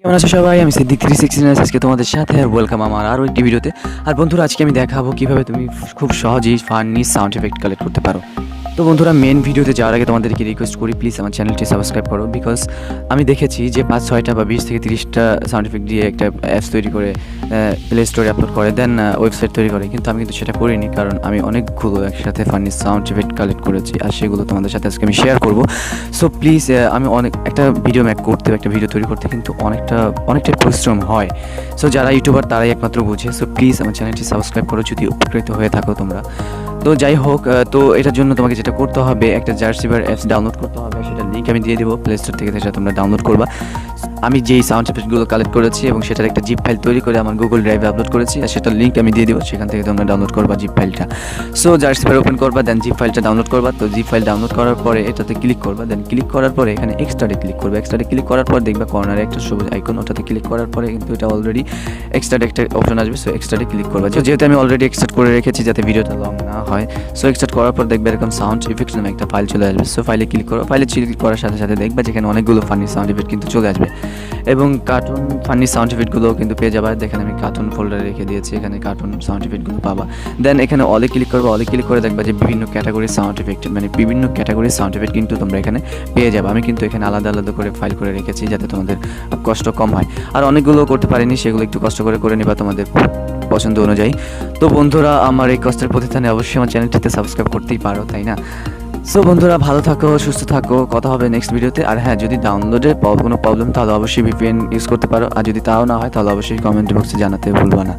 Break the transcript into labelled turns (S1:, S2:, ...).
S1: কেমন আছো সবাই? আমি সিদ্দিক 369 আজকে তোমাদের সাথে আর ওয়েলকাম আমার আরও একটি ভিডিওতে। আর বন্ধুরা, আজকে আমি দেখাবো কিভাবে তুমি খুব সহজেই ফানি সাউন্ড এফেক্ট কালেক্ট করতে পারো। তো বন্ধুরা, মেন ভিডিওতে যাওয়ার আগে তোমাদেরকে রিকোয়েস্ট করি, প্লিজ আমার চ্যানেলটি সাবস্ক্রাইব করো। বিকজ আমি দেখেছি যে 5-6টা বা 20 থেকে 30টা সাউন্ড এফেক্ট দিয়ে একটা অ্যাপস তৈরি করে প্লে স্টোরে আপলোড করে দেন, ওয়েবসাইট তৈরি করে। কিন্তু আমি কিন্তু সেটা করিনি, কারণ আমি অনেকগুলো একসাথে ফানি সাউন্ড এফেক্ট কালেক্ট করেছি আর সেগুলো তোমাদের সাথে আজকে আমি শেয়ার করবো। সো প্লিজ, আমি একটা ভিডিও মেক করতে, একটা ভিডিও তৈরি করতে কিন্তু অনেকটাই পরিশ্রম হয়। সো যারা ইউটিউবার তারাই একমাত্র বুঝে। সো প্লিজ আমার চ্যানেলটি সাবস্ক্রাইব করো যদি উপকৃত হয়ে থাকো তোমরা। তো যাই হোক, তো এটার জন্য তোমাকে যেটা করতে হবে, একটা জার্সিবার অ্যাপস ডাউনলোড করতে হবে। সেটার লিঙ্ক আমি দিয়ে দেবো প্লে স্টোর থেকে, সেটা তোমরা ডাউনলোড করবা। আমি যেই সাউন্ড এফেক্টগুলো কালেক্ট করেছি এবং সেটার একটা জিপ ফাইল তৈরি করে আমার গুগল ড্রাইভে আপলোড করেছি, আর সেটার লিঙ্ক আমি দিয়ে দেবো, সেখান থেকে তোমরা ডাউনলোড করবা জিপ ফাইলটা। সো জার্সিবার ওপেন করবা, দেন জিপ ফাইলটা ডাউনলোড করবা। তো জিপ ফাইল ডাউনলোড করার পরে এটাতে ক্লিক করবা, দেন ক্লিক করার পরে এখানে এক্সট্রাতে ক্লিক করবে। এক্সট্রাতে ক্লিক করার পর দেখবা কর্নারে একটা সবুজ আইকন, ওটাতে ক্লিক করার পরে কিন্তু এটা অলরেডি এক্সট্রাতে একটা অপশন আসবে। সো এক্সট্রাতে ক্লিক করবা। যেহেতু আমি অলরেডি এক্সট্রাট করে রেখেছি যাতে ভিডিওটা লং না হয়, সো এক্সট্রাট করার পর দেখবে এরকম সাউন্ড ইফেক্টস নামে একটা ফাইল চলে আসবে। সো ফাইলে ক্লিক করো। ফাইলে ক্লিক করার সাথে সাথে দেখবা যেখানে অনেকগুলো ফানি সাউন্ড ইফেক্ট কিন্তু চলে আসবে এবং কার্টুন ফানি সাউন্ড ইফেক্টগুলোও কিন্তু পেয়ে যাবে। দেখেন আমি কার্টুন ফোল্ডারে রেখে দিয়েছি, এখানে কার্টুন সাউন্ড ইফেক্টগুলো পাবা। দেন এখানে অলে ক্লিক করবে। অলে ক্লিক করে দেখবা যে বিভিন্ন ক্যাটাগরির সাউন্ড ইফেক্ট, মানে বিভিন্ন ক্যাটাগরির সাউন্ড ইফেক্ট কিন্তু তোমরা এখানে পেয়ে যাবে। আমি কিন্তু এখানে আলাদা আলাদা করে ফাইল করে রেখেছি যাতে তোমাদের কষ্ট কম হয়। আর অনেকগুলো করতে পারিনি, সেগুলো একটু কষ্ট করে নিবা তোমাদের পছন্দ অনুযায়ী। তো বন্ধুরা, আমার এই কষ্টের প্রতিদানে অবশ্যই আমার চ্যানেলটিতে সাবস্ক্রাইব করতেই পারো, তাই না? সো বন্ধুরা, ভালো থাকো, সুস্থ থাকো, কথা হবে নেক্সট ভিডিওতে। আর হ্যাঁ, যদি ডাউনলোডের কোনো প্রবলেম তাহলে অবশ্যই ভিপিএন ইউজ করতে পারো, আর যদি তাও না হয় তাহলে অবশ্যই কমেন্ট বক্সে জানাতে ভুলবা না।